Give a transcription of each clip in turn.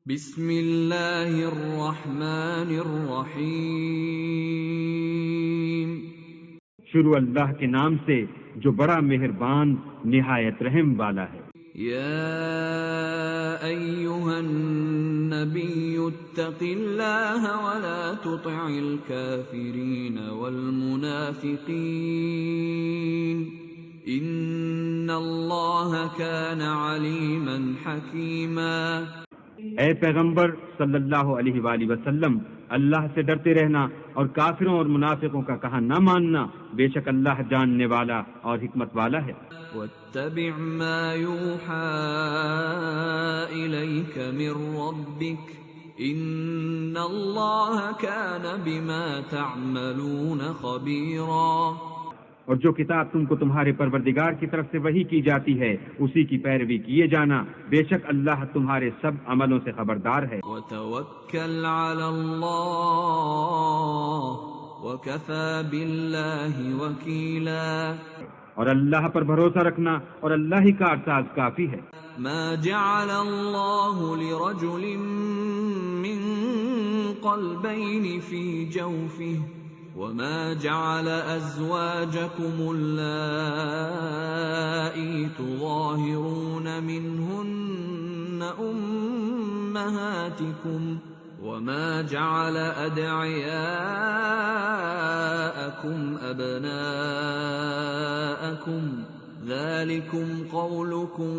بسم اللہ الرحمن الرحیم۔ شروع اللہ کے نام سے جو بڑا مہربان نہایت رحم والا ہے۔ یا ایھا النبی اتق اللہ ولا تطع الکافرین والمنافقین ان اللہ کان علیما حکیما۔ اے پیغمبر صلی اللہ علیہ وآلہ وسلم، اللہ سے ڈرتے رہنا اور کافروں اور منافقوں کا کہا نہ ماننا، بے شک اللہ جاننے والا اور حکمت والا ہے۔ واتبع ما یوحى الیک من ربک ان اللہ کان بما تعملون خبیرا۔ اور جو کتاب تم کو تمہارے پروردگار کی طرف سے وحی کی جاتی ہے اسی کی پیروی کیے جانا، بے شک اللہ تمہارے سب عملوں سے خبردار ہے۔ وتوکل علی اللہ وکفی باللہ وکیلا۔ اور اللہ پر بھروسہ رکھنا اور اللہ ہی کارساز کافی ہے۔ ما جعل اللہ لرجل من قلبین فی جوفہ وما جعل أزواجكم اللائي تظاهرون منهن أمهاتكم وما جعل أدعياءكم أبناءكم ذلكم قولكم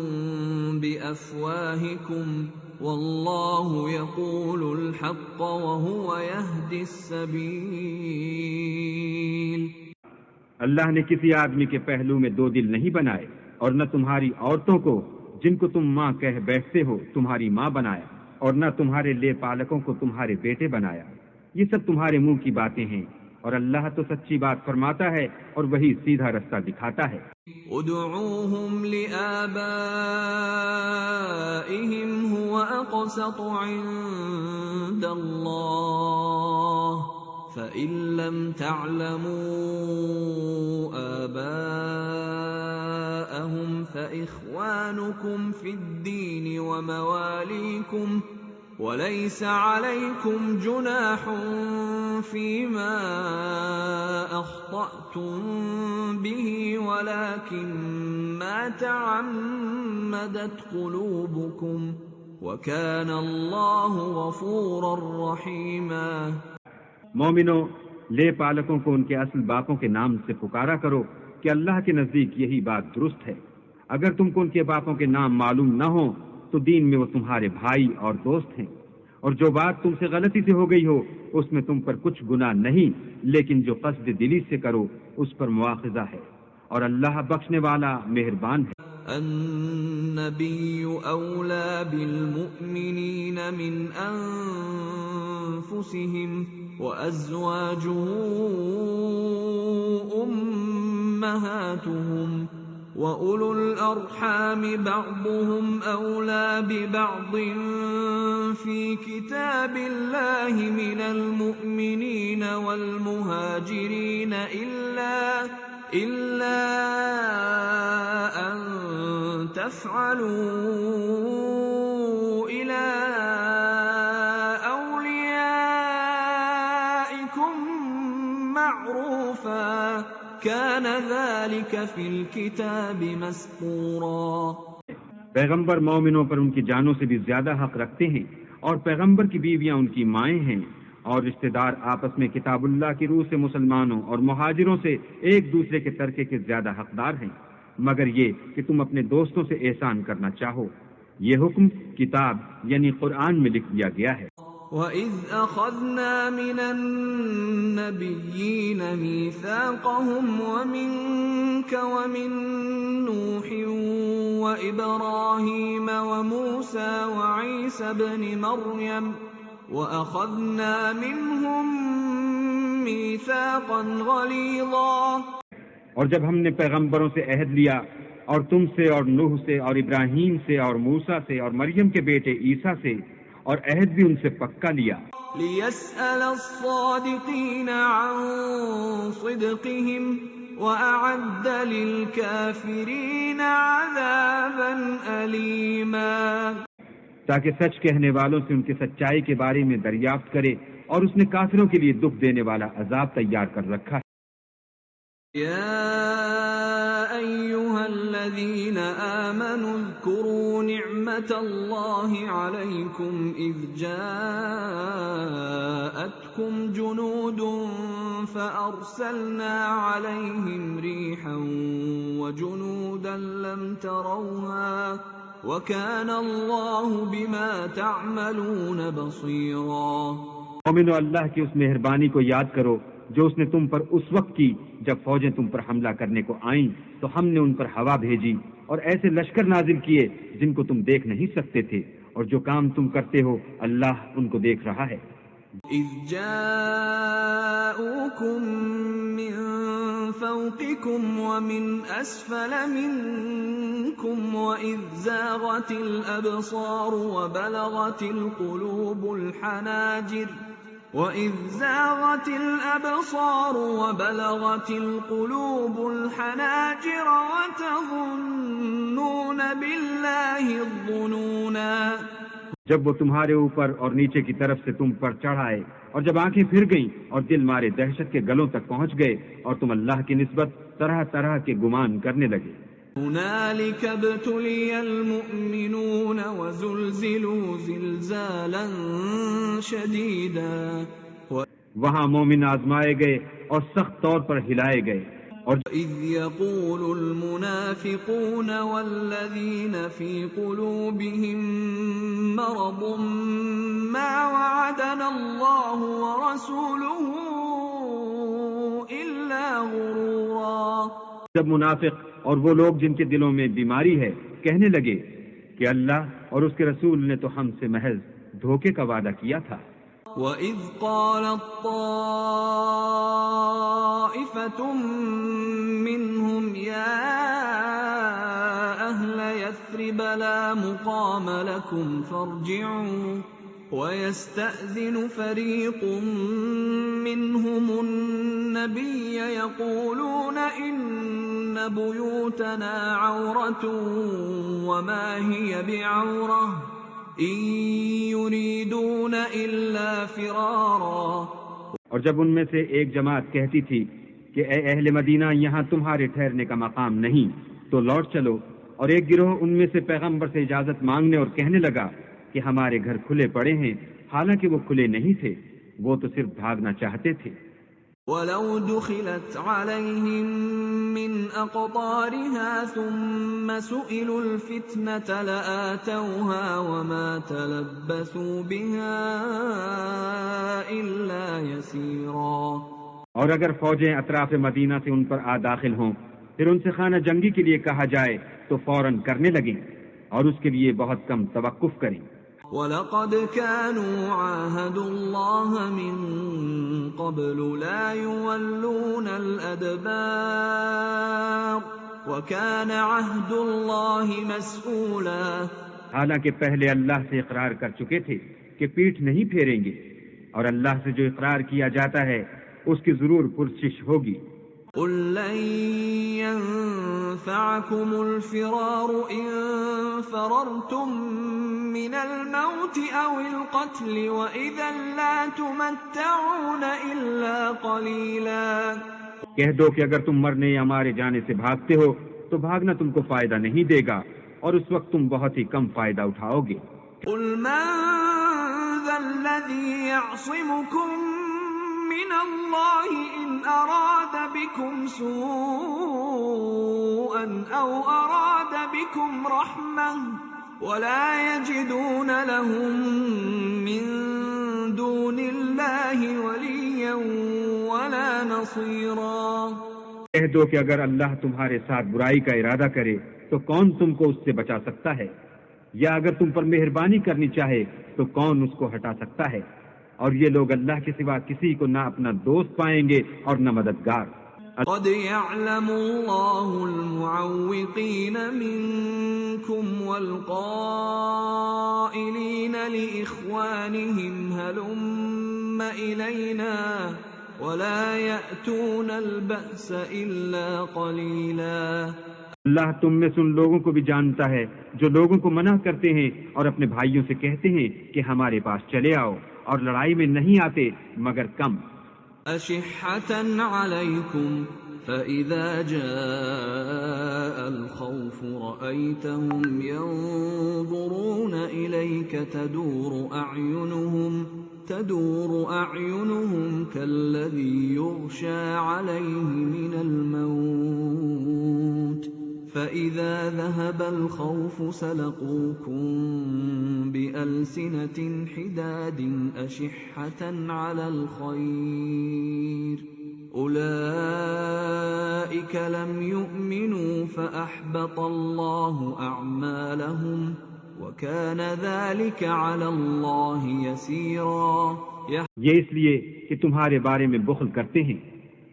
بأفواهكم واللہ یقول الحق وہو یہدی السبیل۔ اللہ نے کسی آدمی کے پہلو میں دو دل نہیں بنائے، اور نہ تمہاری عورتوں کو جن کو تم ماں کہہ بیٹھتے ہو تمہاری ماں بنایا، اور نہ تمہارے لے پالکوں کو تمہارے بیٹے بنایا۔ یہ سب تمہارے منہ کی باتیں ہیں، اور اللہ تو سچی بات فرماتا ہے اور وہی سیدھا رستہ دکھاتا ہے۔ ادعوهم لآبائهم هو أقسط عند الله فإن لم تعلموا آباءهم فإخوانكم في الدين ومواليكم وَلَيْسَ عَلَيْكُمْ جُنَاحٌ فِيمَا أَخْطَأْتُمْ بِهِ وَلَكِنْ مَا تَعَمَّدَتْ قُلُوبُكُمْ وَكَانَ اللَّهُ غَفُورًا رَحِيمًا۔ مومنوں، لے پالکوں کو ان کے اصل باپوں کے نام سے پکارا کرو کہ اللہ کے نزدیک یہی بات درست ہے۔ اگر تم کو ان کے باپوں کے نام معلوم نہ ہوں تو دین میں وہ تمہارے بھائی اور دوست ہیں، اور جو بات تم سے غلطی سے ہو گئی ہو اس میں تم پر کچھ گناہ نہیں، لیکن جو قصد دلی سے کرو اس پر مواخذہ ہے، اور اللہ بخشنے والا مہربان ہے۔ النبی اولی بالمؤمنین من انفسهم وازواجه امہاتهم وَأُولُو الْأَرْحَامِ بَعْضُهُمْ أَوْلَى بِبَعْضٍ فِي كِتَابِ اللَّهِ مِنَ الْمُؤْمِنِينَ وَالْمُهَاجِرِينَ إِلَّا أَن تَفْعَلُوا إِلَى أَوْلِيَائِكُمْ مَعْرُوفًا كَانَ ذَلِكَ فِي الْكِتَابِ مَسْطُورًا۔ پیغمبر مومنوں پر ان کی جانوں سے بھی زیادہ حق رکھتے ہیں، اور پیغمبر کی بیویاں ان کی مائیں ہیں، اور رشتہ دار آپس میں کتاب اللہ کی روح سے مسلمانوں اور مہاجروں سے ایک دوسرے کے ترکے کے زیادہ حقدار ہیں، مگر یہ کہ تم اپنے دوستوں سے احسان کرنا چاہو۔ یہ حکم کتاب یعنی قرآن میں لکھ دیا گیا ہے۔ وَإِذْ أَخَذْنَا مِنَ النَّبِيِّينَ مِيثَاقَهُمْ وَمِنكَ وَمِن نُوحٍ وَإِبْرَاهِيمَ وَمُوسَى وَعِيسَى ابْنِ مَرْيَمَ وَأَخَذْنَا مِنْهُم مِيثَاقًا غَلِيظًا۔ اور جب ہم نے پیغمبروں سے عہد لیا، اور تم سے اور نوح سے اور ابراہیم سے اور موسیٰ سے اور مریم کے بیٹے عیسیٰ سے، اور عہد بھی ان سے پکا لیا۔ لِيَسْأَلَ الصَّادِقِينَ عَن صِدْقِهِمْ وَأَعَدَّ لِلْكَافِرِينَ عَذَابًا أَلِيمًا۔ تاکہ سچ کہنے والوں سے ان کی سچائی کے بارے میں دریافت کرے، اور اس نے کافروں کے لیے دکھ دینے والا عذاب تیار کر رکھا ہے۔ يا أيها الذين آمنوا اذكروا نعمة الله عليكم إذ جاءتكم جنود فأرسلنا عليهم ريحا وجنودا لم تروها وكان الله بما تعملون بصيرا۔ مومنو، اللہ کی اس مہربانی کو یاد کرو جو اس نے تم پر اس وقت کی جب فوجیں تم پر حملہ کرنے کو آئیں تو ہم نے ان پر ہوا بھیجی اور ایسے لشکر نازل کیے جن کو تم دیکھ نہیں سکتے تھے، اور جو کام تم کرتے ہو اللہ ان کو دیکھ رہا ہے۔ إذ جاءوكم من فوقكم ومن أسفل منكم وإذ زاغت الأبصار وبلغت القلوب الحناجر وتظنون بالله الظنونا۔ جب وہ تمہارے اوپر اور نیچے کی طرف سے تم پر چڑھ آئے، اور جب آنکھیں پھر گئیں اور دل مارے دہشت کے گلوں تک پہنچ گئے، اور تم اللہ کی نسبت طرح طرح کے گمان کرنے لگے۔ هنالك ابتلي المؤمنون وزلزلوا زلزالا شديدا۔ وہاں مومن آزمائے گئے اور سخت طور پر ہلائے گئے۔ اور إذ يقول المنافقون والذين في قلوبهم مرض ما وعدنا الله ورسوله إلا غرورا۔ جب منافق اور وہ لوگ جن کے دلوں میں بیماری ہے کہنے لگے کہ اللہ اور اس کے رسول نے تو ہم سے محض دھوکے کا وعدہ کیا تھا۔ وَإِذْ قَالَتْ طَائِفَةٌ مِّنْهُمْ يَا أَهْلَ يَثْرِبَ لَا مُقَامَ لَكُمْ فَارْجِعُوا وَيَسْتَأْذِنُ فَرِيقٌ مِّنْهُمُ النَّبِيَّ يَقُولُونَ إِنَّ بُيُوتَنَا عَوْرَةٌ وَمَا هِيَ بِعَوْرَةٍ إِن يُرِيدُونَ إِلَّا فِرَارًا۔ اور جب ان میں سے ایک جماعت کہتی تھی کہ اے اہل مدینہ، یہاں تمہارے ٹھہرنے کا مقام نہیں، تو لوٹ چلو، اور ایک گروہ ان میں سے پیغمبر سے اجازت مانگنے اور کہنے لگا کہ ہمارے گھر کھلے پڑے ہیں، حالانکہ وہ کھلے نہیں تھے، وہ تو صرف بھاگنا چاہتے تھے۔ وَلَوْ دُخِلَتْ عَلَيْهِمْ مِنْ أَقْطَارِهَا ثُمَّ سُئِلُوا الْفِتْنَةَ لَآتَوْهَا وَمَا تَلَبَّثُوا بِهَا إِلَّا يَسِيرًا۔ اور اگر فوجیں اطراف مدینہ سے ان پر آ داخل ہوں، پھر ان سے خانہ جنگی کے لیے کہا جائے تو فوراً کرنے لگیں، اور اس کے لیے بہت کم توقف کریں۔ وَلَقَدْ كَانُوا عَاهَدُوا اللَّهَ مِن قَبْلُ لَا يُوَلُّونَ الْأَدْبَارَ وَكَانَ عَهْدُ اللَّهِ مَسْئُولًا۔ حالانکہ پہلے اللہ سے اقرار کر چکے تھے کہ پیٹھ نہیں پھیریں گے، اور اللہ سے جو اقرار کیا جاتا ہے اس کی ضرور پرسش ہوگی۔ قُل لَّن يَنفَعَكُمُ الْفِرَارُ إِن فَرَرْتُم مِّنَ الْمَوْتِ أَوِ الْقَتْلِ وَإِذًا لَّا تُمَتَّعُونَ إِلَّا قَلِيلًا۔ کہہ دو کہ اگر تم مرنے یا مارے جانے سے بھاگتے ہو تو بھاگنا تم کو فائدہ نہیں دے گا، اور اس وقت تم بہت ہی کم فائدہ اٹھاؤ گے۔ قُلْ مَن ذَا الَّذِي يَعْصِمُكُم مِّنَ اللَّهِ إِنْ أَرَادَ بِكُمْ سُوءًا أَوْ أَرَادَ بِكُمْ رَحْمَةً وَلَا يَجِدُونَ لَهُم مِّن دُونِ اللَّهِ وَلِيًّا وَلَا نَصِيرًا۔ کہہ دو کہ اگر اللہ تمہارے ساتھ برائی کا ارادہ کرے تو کون تم کو اس سے بچا سکتا ہے، یا اگر تم پر مہربانی کرنی چاہے تو کون اس کو ہٹا سکتا ہے، اور یہ لوگ اللہ کے سوا کسی کو نہ اپنا دوست پائیں گے اور نہ مددگار۔ قد يعلم الله المعوقين منكم والقائلين لإخوانهم هلم إلينا ولا يأتون البأس إلا قليلا۔ اللہ تم میں سے ان لوگوں کو بھی جانتا ہے جو لوگوں کو منع کرتے ہیں اور اپنے بھائیوں سے کہتے ہیں کہ ہمارے پاس چلے آؤ، اور لڑائی میں نہیں آتے مگر کم۔ أشحة عليكم فإذا جاء الخوف رأيتهم ينظرون إليك تدور أعينهم كالذي يغشى عليه من الموت فإذا ذهب الخوف سلقوكم بألسنة حداد أشحة على الخير أولئك لم يؤمنوا فأحبط الله أعمالهم وَكَانَ ذَلِكَ عَلَى اللَّهِ يَسِيرًا۔ یہ اس لیے کہ تمہارے بارے میں بخل کرتے ہیں،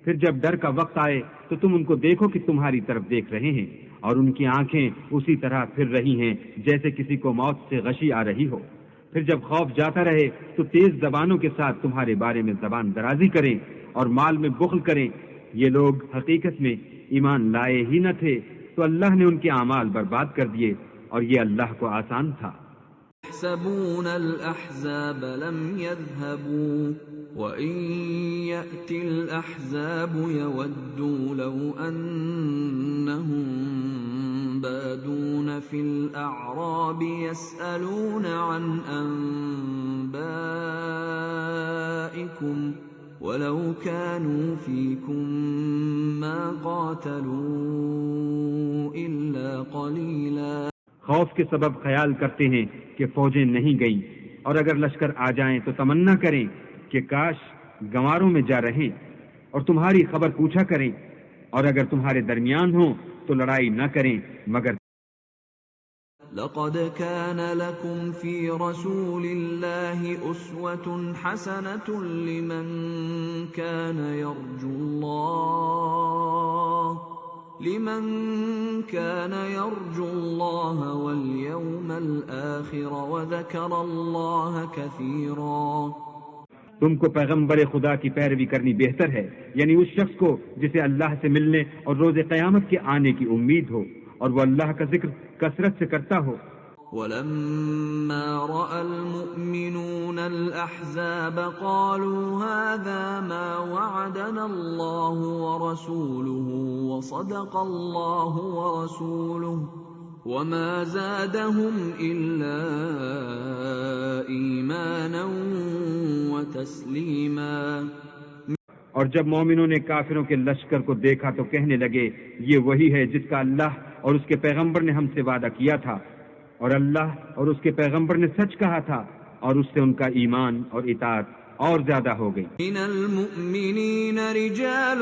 پھر جب ڈر کا وقت آئے تو تم ان کو دیکھو کہ تمہاری طرف دیکھ رہے ہیں، اور ان کی آنکھیں اسی طرح پھر رہی ہیں جیسے کسی کو موت سے غشی آ رہی ہو۔ پھر جب خوف جاتا رہے تو تیز زبانوں کے ساتھ تمہارے بارے میں زبان درازی کریں اور مال میں بخل کریں۔ یہ لوگ حقیقت میں ایمان لائے ہی نہ تھے، تو اللہ نے ان کے اعمال برباد کر دیے، اور یہ اللہ کو آسان تھا۔ يحسبون الأحزاب لم يذهبوا وإن يأتي الأحزاب يودوا لو أنهم بادون في الأعراب يسألون عن أنبائكم ولو كانوا فيكم ما قاتلوا إلا قليلا۔ خوف کے سبب خیال کرتے ہیں کہ فوجیں نہیں گئیں، اور اگر لشکر آ جائیں تو تمنا کریں کہ کاش گنواروں میں جا رہیں اور تمہاری خبر پوچھا کریں، اور اگر تمہارے درمیان ہوں تو لڑائی نہ کریں مگر لقد كان لكم في رسول الله أسوة حسنة لمن كان يرجو الله واليوم الآخر وذكر الله كثيرا۔ تم کو پیغمبر خدا کی پیروی کرنی بہتر ہے، یعنی اس شخص کو جسے اللہ سے ملنے اور روز قیامت کے آنے کی امید ہو، اور وہ اللہ کا ذکر کثرت سے کرتا ہو۔ وَلَمَّا رَأَى الْمُؤْمِنُونَ الْأَحْزَابَ قَالُوا هَذَا مَا وَعَدَنَا اللَّهُ وَرَسُولُهُ وَصَدَقَ اللَّهُ وَرَسُولُهُ وَمَا زَادَهُمْ إِلَّا إِيمَانًا وَتَسْلِيمًا۔ اور جب مومنوں نے کافروں کے لشکر کو دیکھا تو کہنے لگے، یہ وہی ہے جس کا اللہ اور اس کے پیغمبر نے ہم سے وعدہ کیا تھا، اور اللہ اور اس کے پیغمبر نے سچ کہا تھا، اور اس سے ان کا ایمان اور اطاعت اور زیادہ ہو گئی۔ من المؤمنین رجال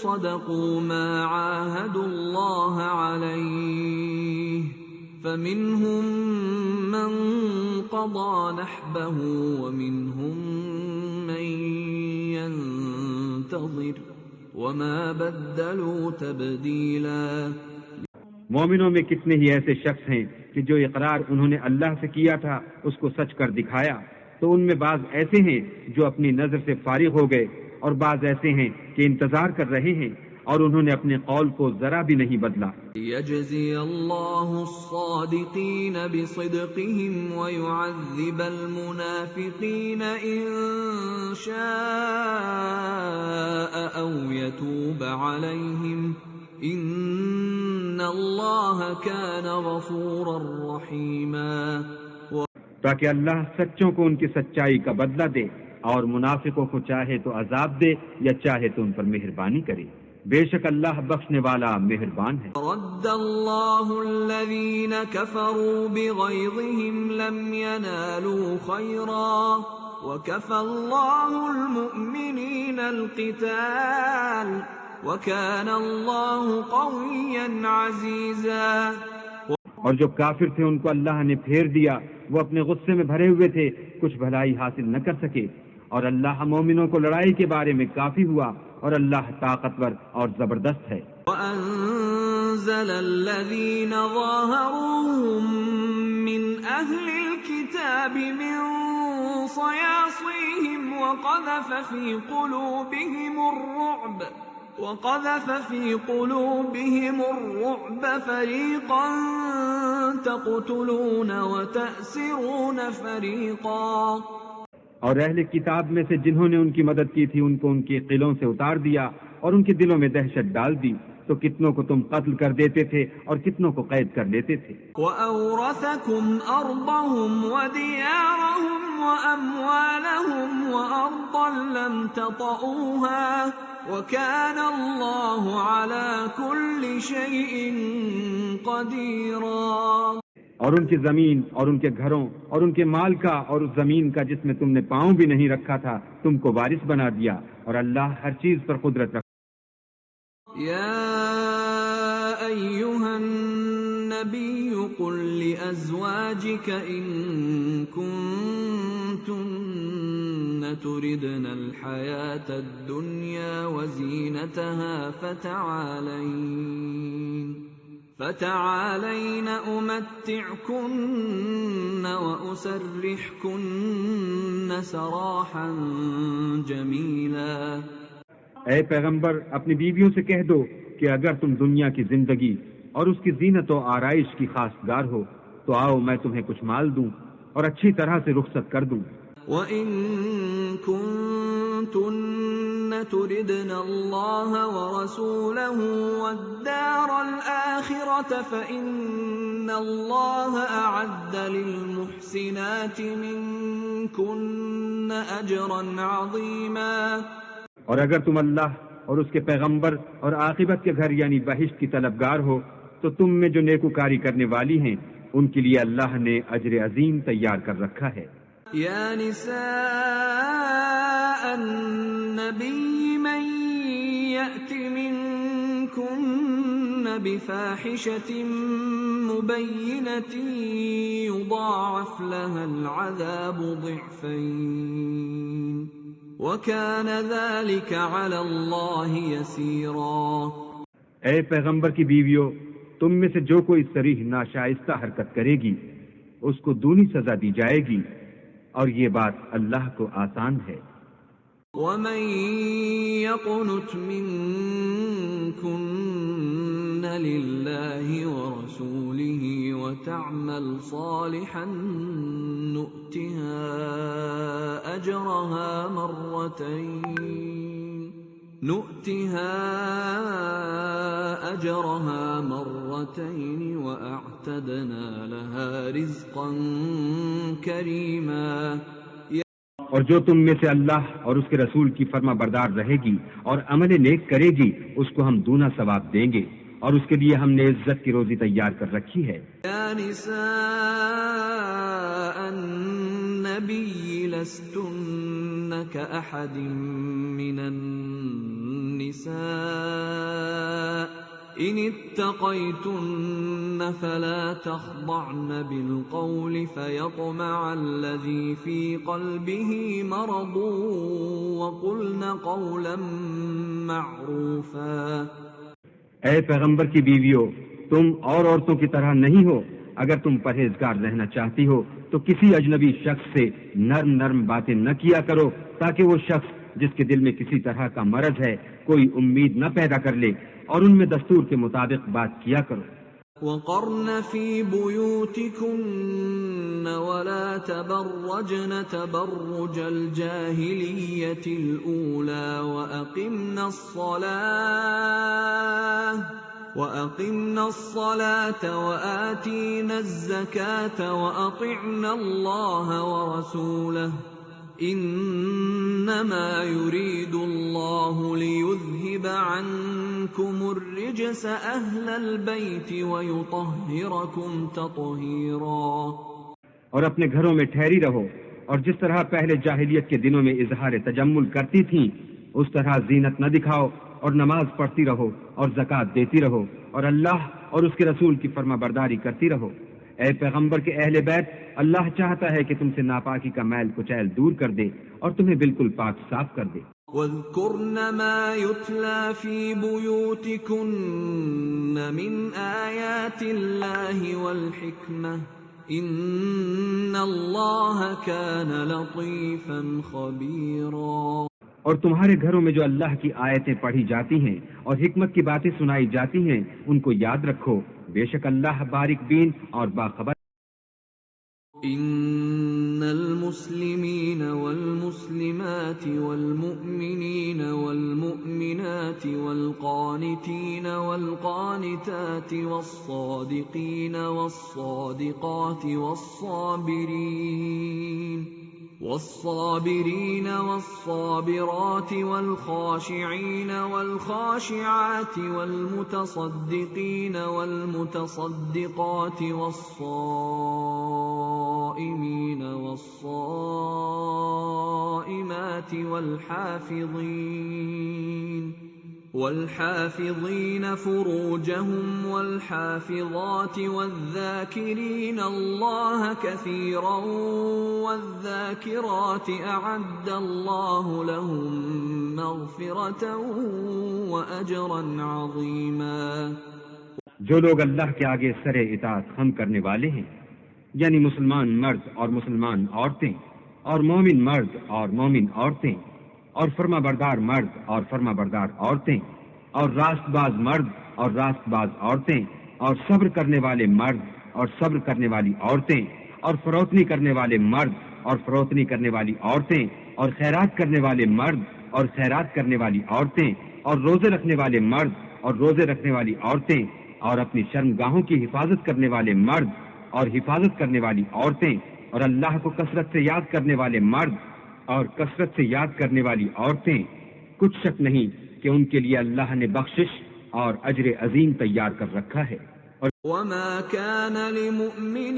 صدقوا ما عاهدوا الله عليه فمنهم من قضى نحبه ومنهم من ينتظر وما بدلوا تبدیلا۔ مومنوں میں کتنے ہی ایسے شخص ہیں کہ جو اقرار انہوں نے اللہ سے کیا تھا اس کو سچ کر دکھایا، تو ان میں بعض ایسے ہیں جو اپنی نظر سے فارغ ہو گئے، اور بعض ایسے ہیں کہ انتظار کر رہے ہیں، اور انہوں نے اپنے قول کو ذرا بھی نہیں بدلا۔ یجزی اللہ الصادقین بصدقہم ویعذب المنافقین ان شاء او یتوب علیہم ان اللہ کان غفورا رحیما۔ تاکہ اللہ سچوں کو ان کی سچائی کا بدلہ دے، اور منافقوں کو چاہے تو عذاب دے یا چاہے تو ان پر مہربانی کرے، بے شک اللہ بخشنے والا مہربان ہے۔ رد اللہ الذین کفروا بغیظہم لم ینالوا خیرا وکفى اللہ المؤمنین القتال وَكَانَ اللَّهُ قَوِيًّا عَزِيزًا۔ اور جو کافر تھے ان کو اللہ نے پھیر دیا، وہ اپنے غصے میں بھرے ہوئے تھے، کچھ بھلائی حاصل نہ کر سکے، اور اللہ مومنوں کو لڑائی کے بارے میں کافی ہوا، اور اللہ طاقتور اور زبردست ہے۔ وَأَنزَلَ الَّذِينَ ظَاهَرُوهُم مِّنْ أَهْلِ الْكِتَابِ مِنْ صَيَاصِيهِمْ وَقَذَفَ فِي قُلُوبِهِمُ الرُّعْبَ وقذف في قلوبهم الرعب فريقا تقتلون وتأسرون فريقا. اور اہل کتاب میں سے جنہوں نے ان کی مدد کی تھی ان کو ان کے قلعوں سے اتار دیا اور ان کے دلوں میں دہشت ڈال دی، تو کتنوں کو تم قتل کر دیتے تھے اور کتنوں کو قید کر لیتے تھے. وَأَوْرَثَكُمْ أَرْضَهُمْ وَدِيَارَهُمْ وَأَمْوَالَهُمْ وَأَرْضًا لَمْ تَطَئُوهَا وَكَانَ اللَّهُ عَلَى كُلِّ شَيْءٍ قَدِيرًا. اور ان کی زمین اور ان کے گھروں اور ان کے مال کا اور اس زمین کا جس میں تم نے پاؤں بھی نہیں رکھا تھا تم کو وارث بنا دیا، اور اللہ ہر چیز پر قدرت رکھتا. يا أيها النبي قل لأزواجك إن كنتن تردن الحياة الدنيا وزينتها فتعالين أمتعكن وأسرحكن سراحا جميلا. اے پیغمبر اپنی بیویوں سے کہہ دو کہ اگر تم دنیا کی زندگی اور اس کی زینت و آرائش کی خواستگار ہو تو آؤ میں تمہیں کچھ مال دوں اور اچھی طرح سے رخصت کر دوں. وَإِن كُنتُنَّ تُرِدْنَ اللَّهَ وَرَسُولَهُ وَالدَّارَ الْآخِرَةَ فَإِنَّ اللَّهَ أَعَدَّ لِلْمُحْسِنَاتِ مِنكُنَّ أَجْرًا عَظِيمًا. اور اگر تم اللہ اور اس کے پیغمبر اور عاقبت کے گھر یعنی بہشت کی طلبگار ہو تو تم میں جو نیکوکاری کرنے والی ہیں ان کے لیے اللہ نے اجر عظیم تیار کر رکھا ہے. یا نساء النبی من یأت منکن بفاحشة مبینة یضاعف لها العذاب ضعفین وَكَانَ ذَلِكَ عَلَى اللَّهِ يَسِيرًا. اے پیغمبر کی بیویوں، تم میں سے جو کوئی صریح ناشائستہ حرکت کرے گی اس کو دونی سزا دی جائے گی، اور یہ بات اللہ کو آسان ہے. وَمَن يَقْنُتْ مِنكُنَّ لِلَّهِ وَرَسُولِهِ وَتَعْمَلْ صَالِحًا نُؤْتِهَا أَجْرَهَا مَرَّتَيْنِ وَأَعْتَدْنَا لَهَا رِزْقًا كَرِيمًا. اور جو تم میں سے اللہ اور اس کے رسول کی فرما بردار رہے گی اور عمل نیک کرے گی اس کو ہم دونا ثواب دیں گے، اور اس کے لیے ہم نے عزت کی روزی تیار کر رکھی ہے. یا نساء النبی لستن كأحد من النساء ان اتقيتن فلا تخضعن بالقول فيطمع الذي في قلبه مرض وقلن قولا معروفا. اے پیغمبر کی بیویوں، تم اور عورتوں کی طرح نہیں ہو. اگر تم پرہیزگار رہنا چاہتی ہو تو کسی اجنبی شخص سے نرم نرم باتیں نہ کیا کرو تاکہ وہ شخص جس کے دل میں کسی طرح کا مرض ہے کوئی امید نہ پیدا کر لے، اور ان میں دستور کے مطابق بات کیا کرو. وَقَرْنَ فِي بُيُوتِكُنَّ وَلَا تَبَرَّجْنَ تَبَرُّجَ الْجَاهِلِيَّةِ الْأُولَى وَأَقِمْنَ الصَّلَاةَ وَآتِينَ الزَّكَاةَ وَأَطِعْنَ اللَّهَ وَرَسُولَهُ إِنَّمَا يُرِيدُ اللَّهُ لِيُذْهِبَ عَنكُمُ الرِّجْسَ أَهْلَ الْبَيْتِ وَيُطَهِّرَكُمْ تَطْهِيرًا. اور اپنے گھروں میں ٹھہری رہو، اور جس طرح پہلے جاہلیت کے دنوں میں اظہار تجمل کرتی تھیں اس طرح زینت نہ دکھاؤ، اور نماز پڑھتی رہو اور زکوٰۃ دیتی رہو، اور اللہ اور اس کے رسول کی فرما برداری کرتی رہو. اے پیغمبر کے اہل بیت، اللہ چاہتا ہے کہ تم سے ناپاکی کا میل کچیل دور کر دے اور تمہیں بالکل پاک صاف کر دے. وَاذْكُرْنَ مَا يُتْلَى فِي بُيُوتِكُنَّ مِنْ آيَاتِ اللَّهِ وَالْحِكْمَةِ إِنَّ اللَّهَ كَانَ لَطِيفًا خَبِيرًا. اور تمہارے گھروں میں جو اللہ کی آیتیں پڑھی جاتی ہیں اور حکمت کی باتیں سنائی جاتی ہیں ان کو یاد رکھو، بے شک اللہ باریک بین اور باخبر۔ إن المسلمين والمسلمات والمؤمنين والمؤمنات والقانتين والقانتات والصادقين والصادقات والصابرين والصابرات والخاشعين والخاشعات والمتصدقين والمتصدقات والصائمين والصائمات والحافظين فروجهم والحافظات والذاكرين الله كثيرا والذاكرات أعد الله لهم مغفرة وأجرا عظيما۔ جو لوگ اللہ کے آگے سر اطاعت خم کرنے والے ہیں، یعنی مسلمان مرد اور مسلمان عورتیں اور مومن مرد اور مومن عورتیں اور فرما بردار مرد اور فرما بردار عورتیں اور راست باز مرد اور راست باز عورتیں اور صبر کرنے والے مرد اور صبر کرنے والی عورتیں اور فروتنی کرنے والے مرد اور فروتنی کرنے والی عورتیں اور خیرات کرنے والے مرد اور خیرات کرنے والی عورتیں اور روزے رکھنے والے مرد اور روزے رکھنے والی عورتیں اور اپنی شرمگاہوں کی حفاظت کرنے والے مرد اور حفاظت کرنے والی عورتیں اور اللہ کو کثرت سے یاد کرنے والے مرد اور کثرت سے یاد کرنے والی عورتیں، کچھ شک نہیں کہ ان کے لیے اللہ نے بخشش اور اجر عظیم تیار کر رکھا ہے۔ وما كان لمؤمن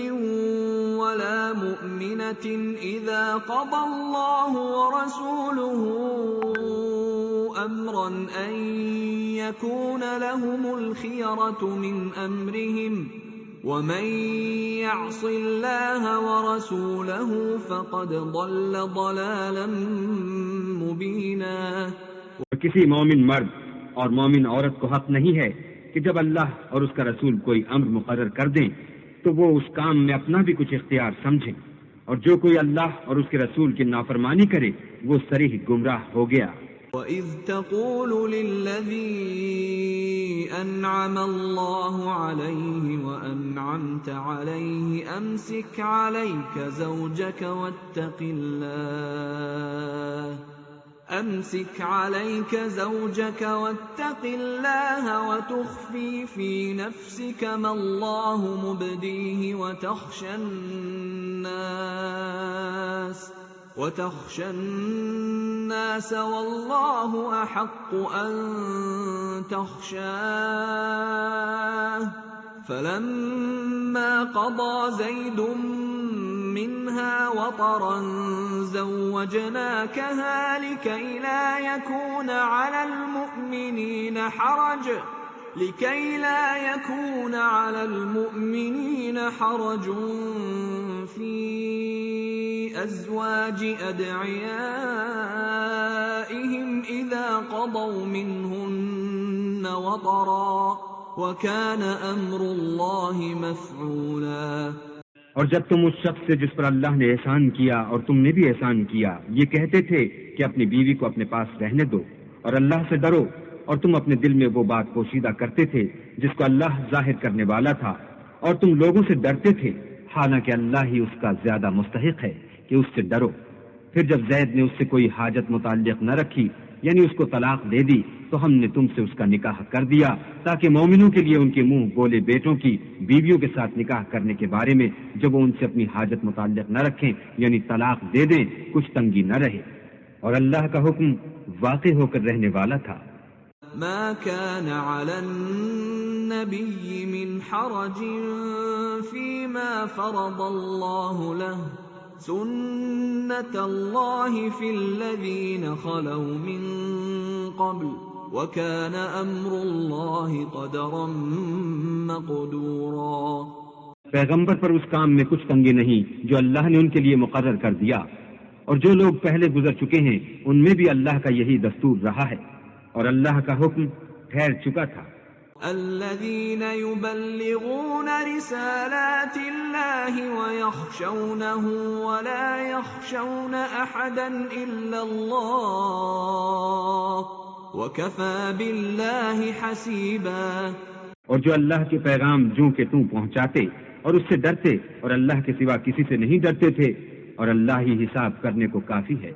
ولا مؤمنة إذا قضى الله ورسوله أمرا أن يكون لهم الخيرة من أمرهم ومن يعص الله ورسوله فقد ضل ضلالا مبينا۔ اور کسی مومن مرد اور مومن عورت کو حق نہیں ہے کہ جب اللہ اور اس کا رسول کوئی امر مقرر کر دیں تو وہ اس کام میں اپنا بھی کچھ اختیار سمجھیں، اور جو کوئی اللہ اور اس کے رسول کی نافرمانی کرے وہ صریح گمراہ ہو گیا۔ وَإِذْ تَقُولُ لِلَّذِي أَنْعَمَ اللَّهُ عَلَيْهِ وَأَنْعَمْتَ عَلَيْهِ أَمْسِكْ عَلَيْكَ زَوْجَكَ وَاتَّقِ اللَّهَ وَتُخْفِي فِي نَفْسِكَ مَا اللَّهُ مُبْدِيهِ وتخشى الناس والله أحق أن تخشاه فلما قضى زيد منها وطرا زوجناكها لكي لا يكون على المؤمنين حرج في أزواج أدعيائهم إذا قضوا منهن وطرا وكان أمر الله مفعولا۔ اور جب تم اس شخص سے جس پر اللہ نے احسان کیا اور تم نے بھی احسان کیا یہ کہتے تھے کہ اپنی بیوی کو اپنے پاس رہنے دو اور اللہ سے ڈرو، اور تم اپنے دل میں وہ بات پوشیدہ کرتے تھے جس کو اللہ ظاہر کرنے والا تھا، اور تم لوگوں سے ڈرتے تھے، حالانکہ اللہ ہی اس کا زیادہ مستحق ہے کہ اس سے ڈرو۔ پھر جب زید نے اس سے کوئی حاجت متعلق نہ رکھی، یعنی اس کو طلاق دے دی، تو ہم نے تم سے اس کا نکاح کر دیا تاکہ مومنوں کے لیے ان کے منہ بولے بیٹوں کی بیویوں کے ساتھ نکاح کرنے کے بارے میں جب وہ ان سے اپنی حاجت متعلق نہ رکھیں یعنی طلاق دے دیں کچھ تنگی نہ رہے، اور اللہ کا حکم واقع ہو کر رہنے والا تھا۔ ما كان على النبي من حرج فيما فرض الله له سنة الله في الذين خلوا من قبل وكان أمر الله قدرا مقدورا۔ پیغمبر پر اس کام میں کچھ تنگی نہیں جو اللہ نے ان کے لیے مقرر کر دیا، اور جو لوگ پہلے گزر چکے ہیں ان میں بھی اللہ کا یہی دستور رہا ہے، اور اللہ کا حکم ٹھہر چکا تھا۔ الذين يبلغون رسالات الله ويخشونه ولا يخشون أحدا إلا الله وكفى بالله حسيبا. اور جو اللہ کے پیغام جوں کہ تم پہنچاتے اور اس سے ڈرتے اور اللہ کے سوا کسی سے نہیں ڈرتے تھے اور اللہ ہی حساب کرنے کو کافی ہے.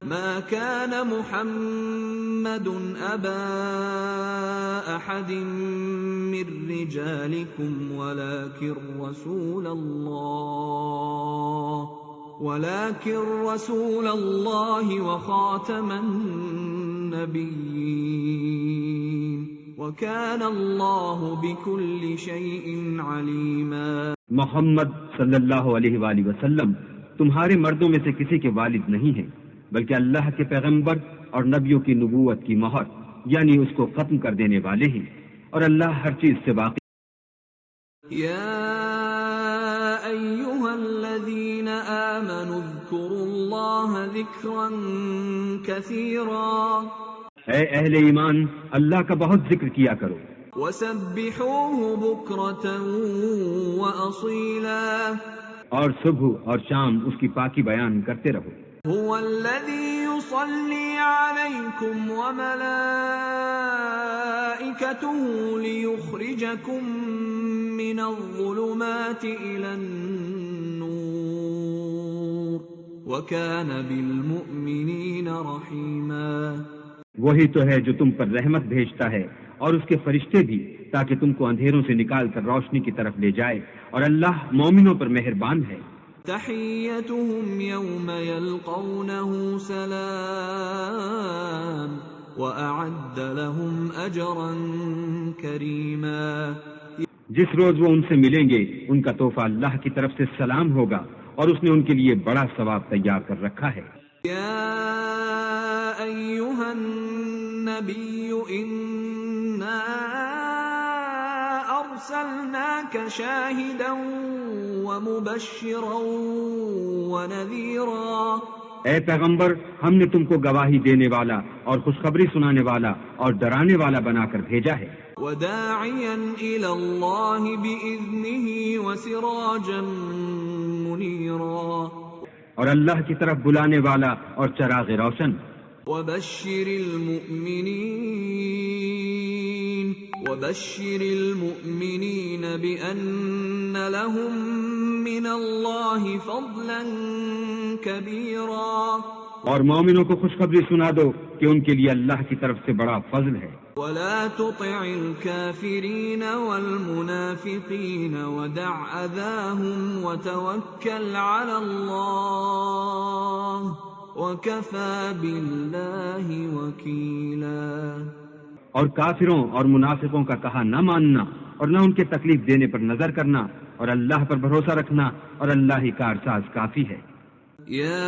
ما كان محمد أبا أحد من رجالكم ولكن رسول الله وخاتم النبيين وكان الله بكل شيء عليما. محمد صلی اللہ علیہ وآلہ وسلم تمہارے مردوں میں سے کسی کے والد نہیں ہیں بلکہ اللہ کے پیغمبر اور نبیوں کی نبوت کی مہر یعنی اس کو ختم کر دینے والے ہیں اور اللہ ہر چیز سے واقف. يا أيها الذين آمنوا اذكروا الله ذكرا كثيرا. اے اہل ایمان اللہ کا بہت ذکر کیا کرو. وسبحوه بكرة وأصيلا. اور صبح اور شام اس کی پاکی بیان کرتے رہو. هو الذي يصلي عليكم وملائكته ليخرجكم من الظلمات إلى النور وكان بالمؤمنين رحيما. وہی تو ہے جو تم پر رحمت بھیجتا ہے اور اس کے فرشتے بھی تاکہ تم کو اندھیروں سے نکال کر روشنی کی طرف لے جائے اور اللہ مومنوں پر مہربان ہے. تحيتهم يوم يلقونه سلام وأعد لهم أجرا كريما. جس روز وہ ان سے ملیں گے ان کا تحفہ اللہ کی طرف سے سلام ہوگا اور اس نے ان کے لیے بڑا ثواب تیار کر رکھا ہے. يا أيها النبي إنا أرسلناك شاهدا ومبشرا ونذيرا. اے پیغمبر ہم نے تم کو گواہی دینے والا اور خوشخبری سنانے والا اور ڈرانے والا بنا کر بھیجا ہے. وداعيا إلى الله بإذنه وسراجا منيرا. اور اللہ کی طرف بلانے والا اور چراغ روشن. وبشر المؤمنين بأن لهم من الله فضلا كبيرا. اور مومنوں کو خوشخبری سنا دو کہ ان کے لیے اللہ کی طرف سے بڑا فضل ہے. ولا تطع الكافرين والمنافقين ودع أذاهم وتوكل على الله وكفى بالله وكيلا. اور کافروں اور منافقوں کا کہا نہ ماننا اور نہ ان کے تکلیف دینے پر نظر کرنا اور اللہ پر بھروسہ رکھنا اور اللہ ہی کارساز کافی ہے. يا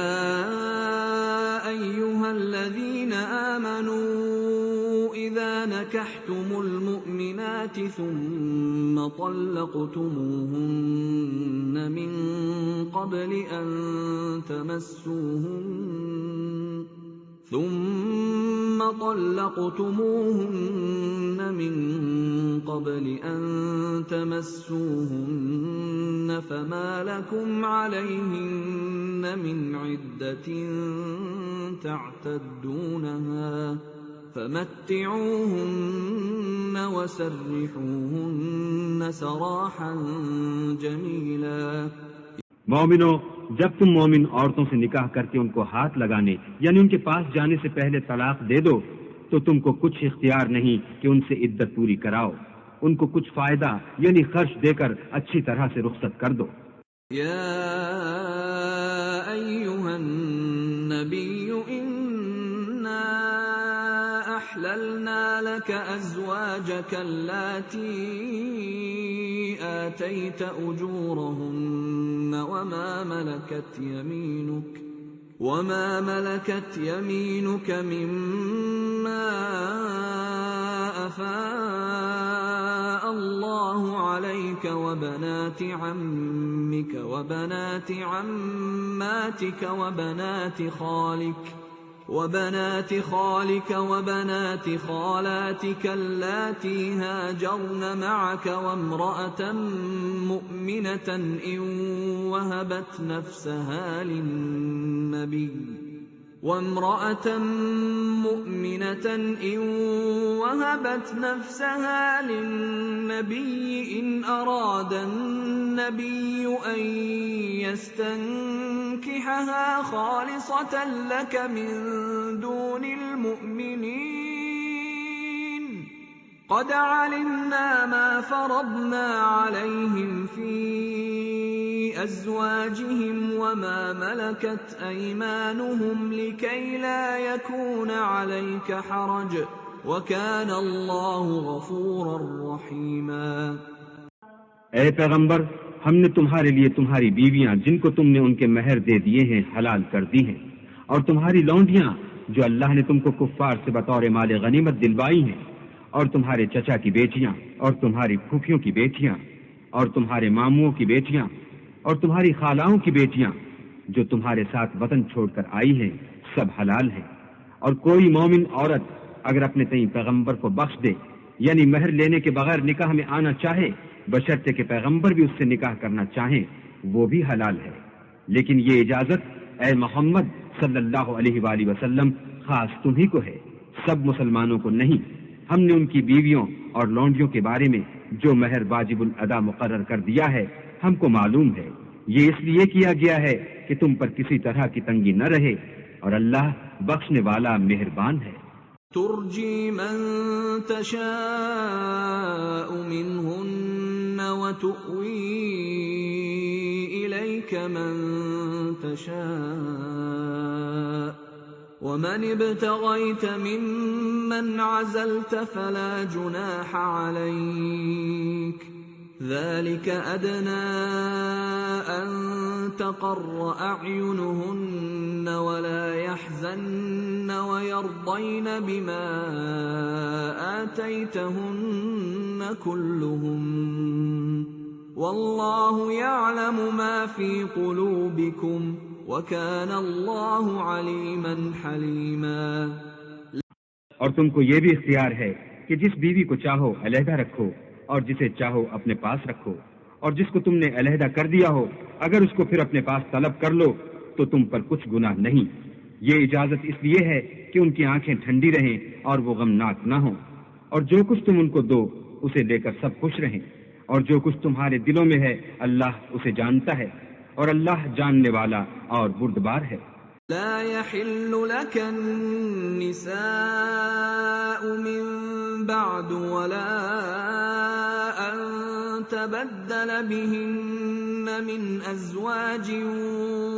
أيها الذين آمنوا إذا نكحتم المؤمنات ثم طلقتموهن من قبل أن تمسوهن فما لكم عليهن من عدة تعتدونها فمتعوهن وسرحوهن سراحا جميلا. مومنوں جب تم مومن عورتوں سے نکاح کر کے ان کو ہاتھ لگانے یعنی ان کے پاس جانے سے پہلے طلاق دے دو تو تم کو کچھ اختیار نہیں کہ ان سے عدت پوری کراؤ. ان کو کچھ فائدہ یعنی خرچ دے کر اچھی طرح سے رخصت کر دو. يا أيها النبي إنا أحللنا لك أزواجك اللاتي آتيت أجورهن وما ملكت يمينك مما أفاء الله عليك وبنات عمك وبنات عماتك وبنات خالك وبنات خالك وبنات خالاتك اللاتي هاجرن معك وامرأة مؤمنة إن وهبت نفسها للنبي إن أراد النبي أن يستنكحها خالصة لك من دون المؤمنين قد علمنا ما فرضنا عليهم في أزواجهم وما ملكت أيمانهم لكي لا يكون عليك حرج وكان الله غفورا رحيما۔ اے پیغمبر، ہم نے تمہارے لیے تمہاری بیویاں جن کو تم نے ان کے مہر دے دیے ہیں حلال کر دی ہیں، اور تمہاری لونڈیاں جو اللہ نے تم کو کفار سے بطور مال غنیمت دلوائی ہیں، اور تمہارے چچا کی بیٹیاں، اور تمہاری پھوپھیوں کی بیٹیاں، اور تمہارے ماموں کی بیٹیاں، اور تمہاری خالاؤں کی بیٹیاں جو تمہارے ساتھ وطن چھوڑ کر آئی ہیں، سب حلال ہیں۔ اور کوئی مومن عورت اگر اپنے تئیں پیغمبر کو بخش دے، یعنی مہر لینے کے بغیر نکاح میں آنا چاہے، بشرطے کہ پیغمبر بھی اس سے نکاح کرنا چاہیں، وہ بھی حلال ہے۔ لیکن یہ اجازت اے محمد صلی اللہ علیہ وآلہ وسلم خاص تمہیں کو ہے، سب مسلمانوں کو نہیں۔ ہم نے ان کی بیویوں اور لونڈیوں کے بارے میں جو مہر واجب الادا مقرر کر دیا ہے ہم کو معلوم ہے، یہ اس لیے کیا گیا ہے کہ تم پر کسی طرح کی تنگی نہ رہے، اور اللہ بخشنے والا مہربان ہے۔ ترجی من تشاء منهن وتؤوی الیک من تشاء ومن ابتغیت ممن عزلت فلا جناح علیک ذلك أدنى أن تقر أعينهن ولا يحزن ويرضين بما آتيتهن كلهم والله يعلم ما في قلوبكم وكان الله عليما حليما۔ اور تم کو یہ بھی اختیار ہے کہ جس بیوی کو چاہو علیحدہ رکھو اور جسے چاہو اپنے پاس رکھو، اور جس کو تم نے علیحدہ کر دیا ہو اگر اس کو پھر اپنے پاس طلب کر لو تو تم پر کچھ گناہ نہیں۔ یہ اجازت اس لیے ہے کہ ان کی آنکھیں ٹھنڈی رہیں اور وہ غمناک نہ ہوں، اور جو کچھ تم ان کو دو اسے لے کر سب خوش رہیں، اور جو کچھ تمہارے دلوں میں ہے اللہ اسے جانتا ہے، اور اللہ جاننے والا اور بردبار ہے۔ لا يحل لك النساء من بعد ولا أن تبدل بهن من أزواج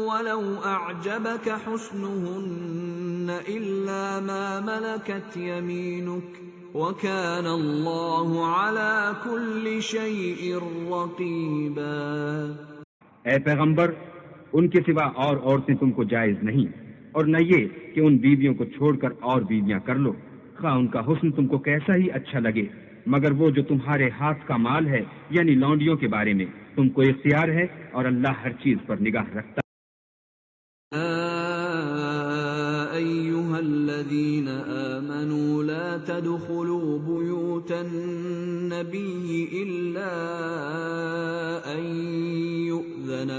ولو أعجبك حسنهن إلا ما ملكت يمينك وكان الله على كل شيء رقيبا۔ اے پیغمبر، ان کے سوا اور عورتیں تم کو جائز نہیں، اور نہ یہ کہ ان بیویوں کو چھوڑ کر اور بیویاں کر لو، خواہ ان کا حسن تم کو کیسا ہی اچھا لگے، مگر وہ جو تمہارے ہاتھ کا مال ہے یعنی لونڈیوں کے بارے میں تم کو اختیار ہے، اور اللہ ہر چیز پر نگاہ رکھتا ہے۔ أيها الذين آمنوا لا تدخلوا بيوت النبي إلا أن يؤذن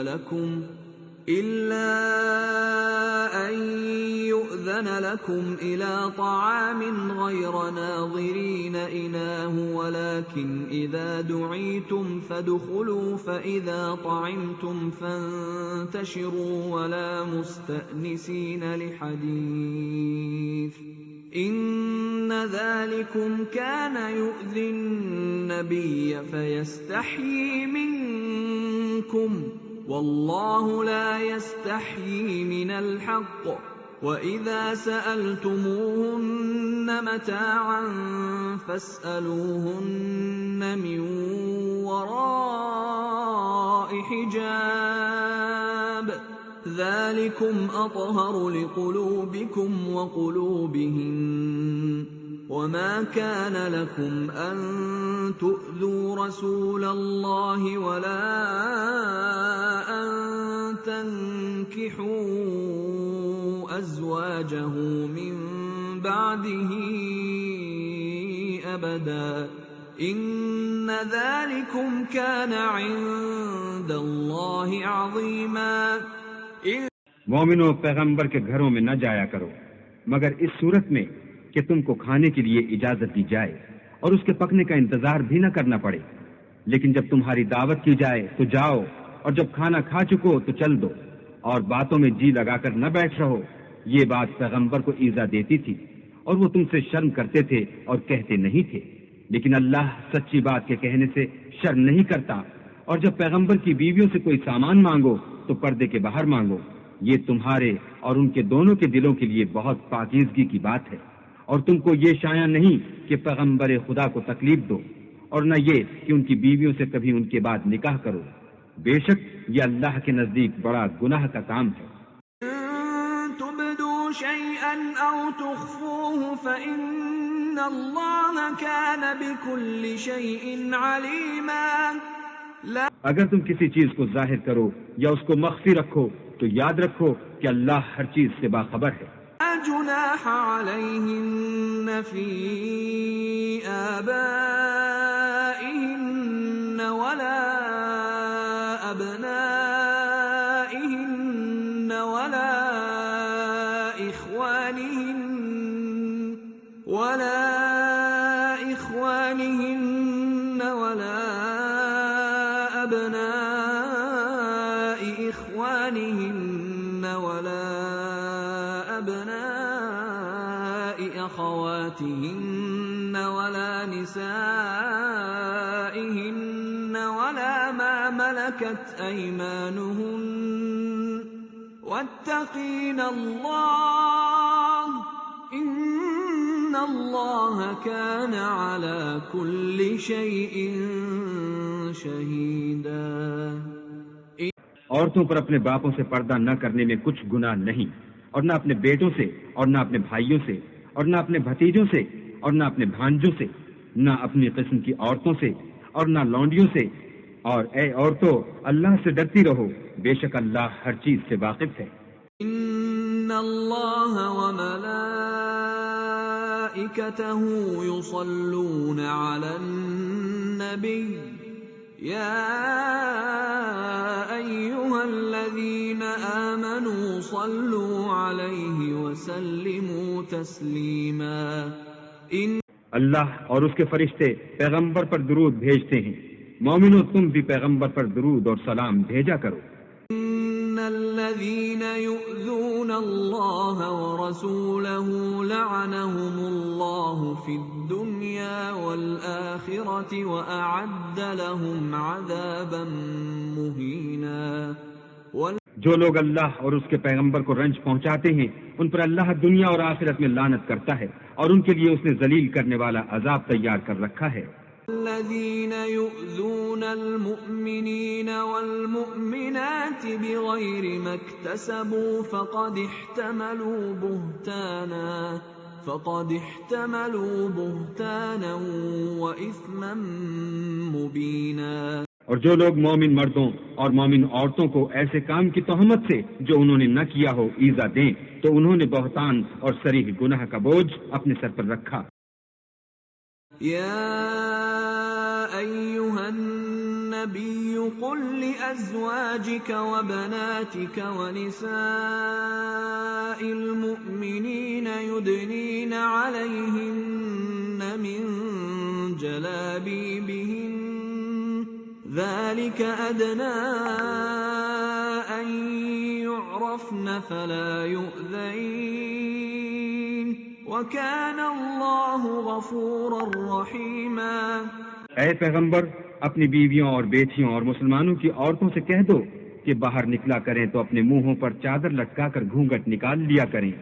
لكم إلى طعام غير ناظرين إناه ولكن إذا دعيتم فادخلوا فإذا طعمتم فانتشروا ولا مستأنسين لحديث إن ذلكم كان يؤذي النبي فيستحيي منكم والله لا يستحيي من الحق وإذا سألتموهن متاعا فاسألوهن من وراء حجاب ذلكم أطهر لقلوبكم وقلوبهن وما كان لكم أن تؤذوا رسول الله ولا أن تنكحوا أزواجه من بعده أبدا إن ذلكم كان عند الله عظيما. مومنو، پیغمبر کے گھروں میں نہ جایا کرو مگر اس صورت میں کہ تم کو کھانے کے لیے اجازت دی جائے اور اس کے پکنے کا انتظار بھی نہ کرنا پڑے، لیکن جب تمہاری دعوت کی جائے تو جاؤ، اور جب کھانا کھا چکو تو چل دو، اور باتوں میں جی لگا کر نہ بیٹھ رہو. یہ بات پیغمبر کو ایذا دیتی تھی اور وہ تم سے شرم کرتے تھے اور کہتے نہیں تھے، لیکن اللہ سچی بات کے کہنے سے شرم نہیں کرتا. اور جب پیغمبر کی بیویوں سے کوئی سامان مانگو تو پردے کے باہر مانگو، یہ تمہارے اور ان کے دونوں کے دلوں کے لیے بہت پاکیزگی کی بات ہے. اور تم کو یہ شایع نہیں کہ پیغمبر خدا کو تکلیف دو، اور نہ یہ کہ ان کی بیویوں سے کبھی ان کے بعد نکاح کرو، بے شک یہ اللہ کے نزدیک بڑا گناہ کا کام ہے. تبدوا شيئا أو تخفوه فإن الله كان بكل شيء عليما. اگر تم کسی چیز کو ظاہر کرو یا اس کو مخفی رکھو تو یاد رکھو کہ اللہ ہر چیز سے باخبر ہے. لا جناح عليهن في آبائهن ولا أبنائهن ولا إخوانهن ولا أبناء إخوانهن ولا أبناء أخواتهن ولا نسائهن ولا ما ملكت أيمانهن واتقين الله إن الله كان على كل شيء شهيدا. عورتوں پر اپنے باپوں سے پردہ نہ کرنے میں کچھ گناہ نہیں، اور نہ اپنے بیٹوں سے، اور نہ اپنے بھائیوں سے، اور نہ اپنے بھتیجوں سے، اور نہ اپنے بھانجوں سے، نہ اپنی قسم کی عورتوں سے، اور نہ لونڈیوں سے. اور اے عورتوں، اللہ سے ڈرتی رہو، بے شک اللہ ہر چیز سے واقف ہے. ان اللہ وملائکته يصلون على النبي يا أيها الذين آمنوا صلوا عليه وسلموا تسليما. اللہ اور اس کے فرشتے پیغمبر پر درود بھیجتے ہیں، مومنو تم بھی پیغمبر پر درود اور سلام بھیجا کرو. ان الذين يؤذون الله ورسوله لعنهم الله في الدنيا والآخرة وأعد لهم عذابا مهينا. جو لوگ اللہ اور اس کے پیغمبر کو رنج پہنچاتے ہیں ان پر اللہ دنیا اور آخرت میں لعنت کرتا ہے، اور ان کے لیے اس نے ذلیل کرنے والا عذاب تیار کر رکھا ہے. الذين يؤذون المؤمنين والمؤمنات بغير ما اكتسبوا فقد احتملوا بهتانا وإثما مبينا. اور جو لوگ مومن مردوں اور مومن عورتوں کو ایسے کام کی تہمت سے جو انہوں نے نہ کیا ہو ایذا دیں تو انہوں نے بہتان اور صریح گناہ کا بوجھ اپنے سر پر رکھا. یا ایھا النبی قل لأزواجك وبناتك ونساء المؤمنین يدنین علیہن من جلابیبہن ذلك أدنى أن يعرفن فلا يؤذين وكان الله غفورا رحيما. اے پیغمبر، اپنی بیویوں اور بیٹیوں اور مسلمانوں کی عورتوں سے کہہ دو کہ باہر نکلا کریں تو اپنے منہوں پر چادر لٹکا کر گھونگھٹ نکال لیا کریں.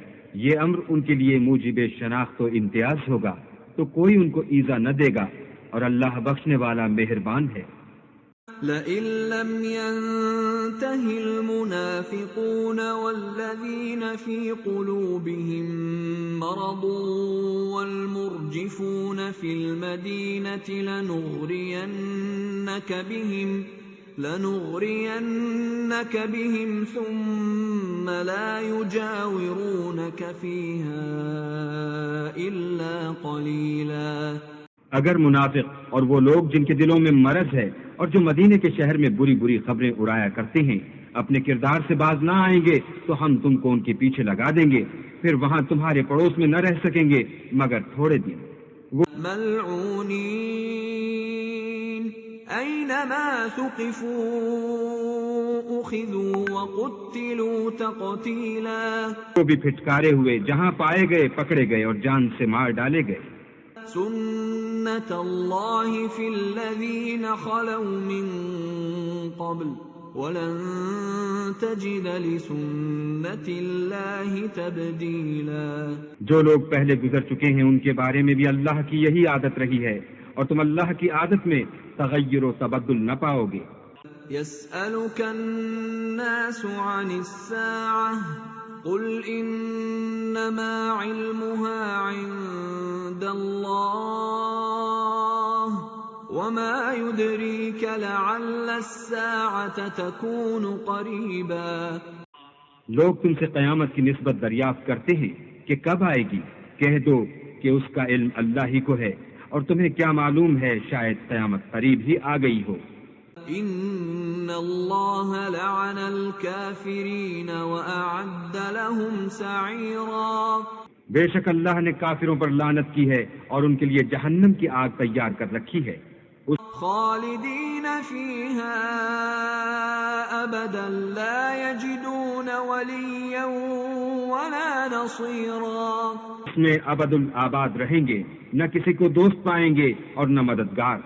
یہ امر ان کے لیے موجب شناخت و امتیاز ہوگا تو کوئی ان کو ایذا نہ دے گا، اور اللہ بخشنے والا مہربان ہے. لئن لم ينته المنافقون والذين في قلوبهم مرض والمرجفون في المدينة لنغرينك بهم ثم لا يجاورونك فيها إلا قليلا۔ اگر منافق اور وہ لوگ جن کے دلوں میں مرض ہے اور جو مدینے کے شہر میں بری بری خبریں اڑایا کرتے ہیں اپنے کردار سے باز نہ آئیں گے تو ہم تم کو ان کے پیچھے لگا دیں گے، پھر وہاں تمہارے پڑوس میں نہ رہ سکیں گے مگر تھوڑے دن۔ ملعونین اینما ثقفوا اخذوا وقتلوا تقتیلا، وہ بھی پھٹکارے ہوئے، جہاں پائے گئے پکڑے گئے اور جان سے مار ڈالے گئے۔ سنت اللہ فی الذین خلوا من قبل وَلَن تَجِدَ لِسُنَّتِ اللَّهِ تَبْدِيلًا، جو لوگ پہلے گزر چکے ہیں ان کے بارے میں بھی اللہ کی یہی عادت رہی ہے اور تم اللہ کی عادت میں تغیر و تبدل نہ پاؤ گے۔ يَسْأَلُكَ النَّاسُ عَنِ السَّاعَةِ قُلْ إِنَّمَا عِلْمُهَا عِندَ اللَّهِ وَمَا يُدْرِيكَ لَعَلَّ السَّاعَةَ تَكُونُ قَرِيبًا، لوگ تم سے قیامت کی نسبت دریافت کرتے ہیں کہ کب آئے گی، کہہ دو کہ اس کا علم اللہ ہی کو ہے اور تمہیں کیا معلوم ہے شاید قیامت قریب ہی آ گئی ہو۔ إِنَّ اللَّهَ لَعَنَ الْكَافِرِينَ وَأَعَدَّ لَهُمْ سَعِيرًا، بے شک اللہ نے کافروں پر لعنت کی ہے اور ان کے لیے جہنم کی آگ تیار کر رکھی ہے، خالدین فیہا ابدا لا یجدون ولیا ولا نصیرا، اس میں ابد الآباد رہیں گے، نہ کسی کو دوست پائیں گے اور نہ مددگار۔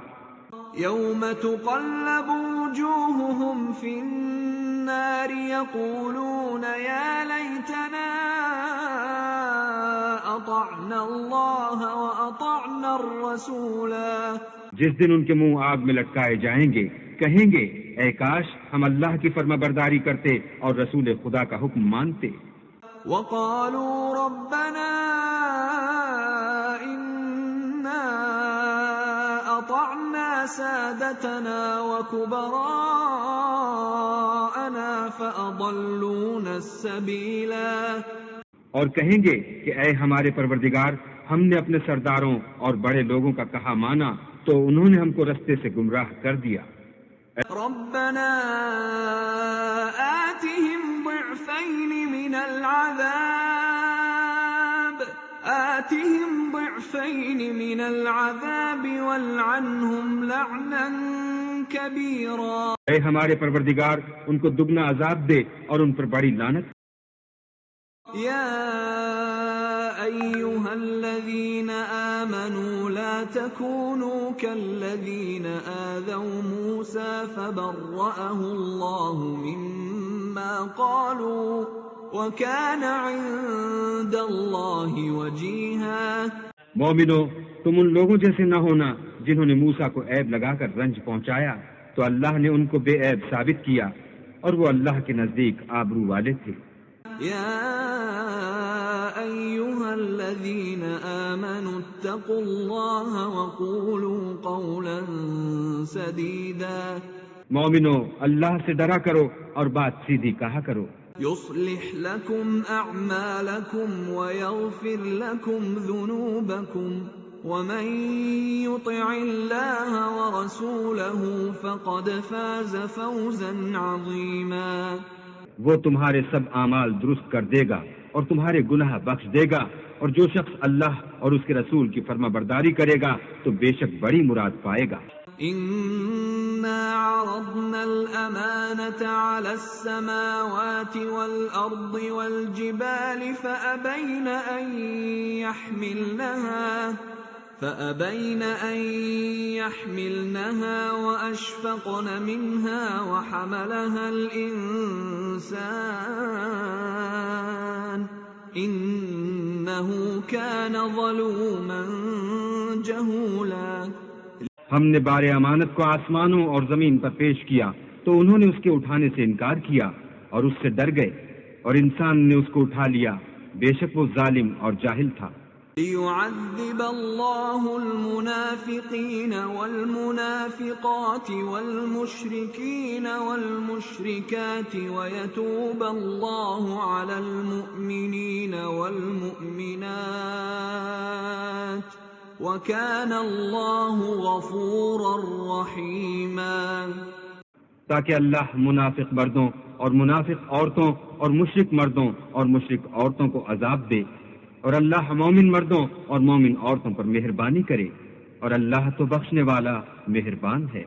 یوم تقلب وجوہہم فی النار یقولون یا لیتنا اطعنا اللہ واطعنا الرسولا، جس دن ان کے منہ آگ میں لٹکائے جائیں گے کہیں گے اے کاش ہم اللہ کی فرما برداری کرتے اور رسول خدا کا حکم مانتے۔ وقالوا ربنا إنا أطعنا سادتنا وكبراءنا فأضلونا السبيلا، اور کہیں گے کہ اے ہمارے پروردگار ہم نے اپنے سرداروں اور بڑے لوگوں کا کہا مانا تو انہوں نے ہم کو رستے سے گمراہ کر دیا۔ ربنا آتهم ضعفين من العذاب والعنهم لعنا كبيرا، اے ہمارے پروردگار ان کو دگنا عذاب دے اور ان پر بڑی لعنت۔ یا ایھا الذین آمنوا لا تکونوا کالذین آذوا موسى فبرأه اللہ مما قالوا وكان عند اللہ وجیہا، مومنو تم ان لوگوں جیسے نہ ہونا جنہوں نے موسیٰ کو عیب لگا کر رنج پہنچایا تو اللہ نے ان کو بے عیب ثابت کیا اور وہ اللہ کے نزدیک آبرو والے تھے۔ یا ایھا الذین آمنوا اتقوا اللہ وقولوا قولا سدیدا، مومنو اللہ سے ڈرا کرو اور بات سیدھی کہا کرو۔ يصلح لكم أعمالكم ويغفر لكم ذنوبكم ومن يطع الله ورسوله فقد فاز فوزا عظيما، وہ تمہارے سب اعمال درست کر دے گا اور تمہارے گناہ بخش دے گا، اور جو شخص اللہ اور اس کے رسول کی فرما برداری کرے گا تو بے شک بڑی مراد پائے گا۔ إنا عرضنا الأمانة على السماوات والأرض والجبال فأبين أن يحملنها وأشفقن منها وحملها الإنسان إنه كان ظلوما جهولا، ہم نے بار امانت کو آسمانوں اور زمین پر پیش کیا تو انہوں نے اس کے اٹھانے سے انکار کیا اور اس سے ڈر گئے، اور انسان نے اس کو اٹھا لیا، بے شک وہ ظالم اور جاہل تھا۔ ليعذب الله المنافقين والمنافقات والمشركين والمشركات ويتوب الله على المؤمنين والمؤمنات وكان الله غفورا رحيما، تاکہ اللہ منافق مردوں اور منافق عورتوں اور مشرک مردوں اور مشرک عورتوں کو عذاب دے، اور اللہ مومن مردوں اور مومن عورتوں پر مہربانی کرے، اور اللہ تو بخشنے والا مہربان ہے۔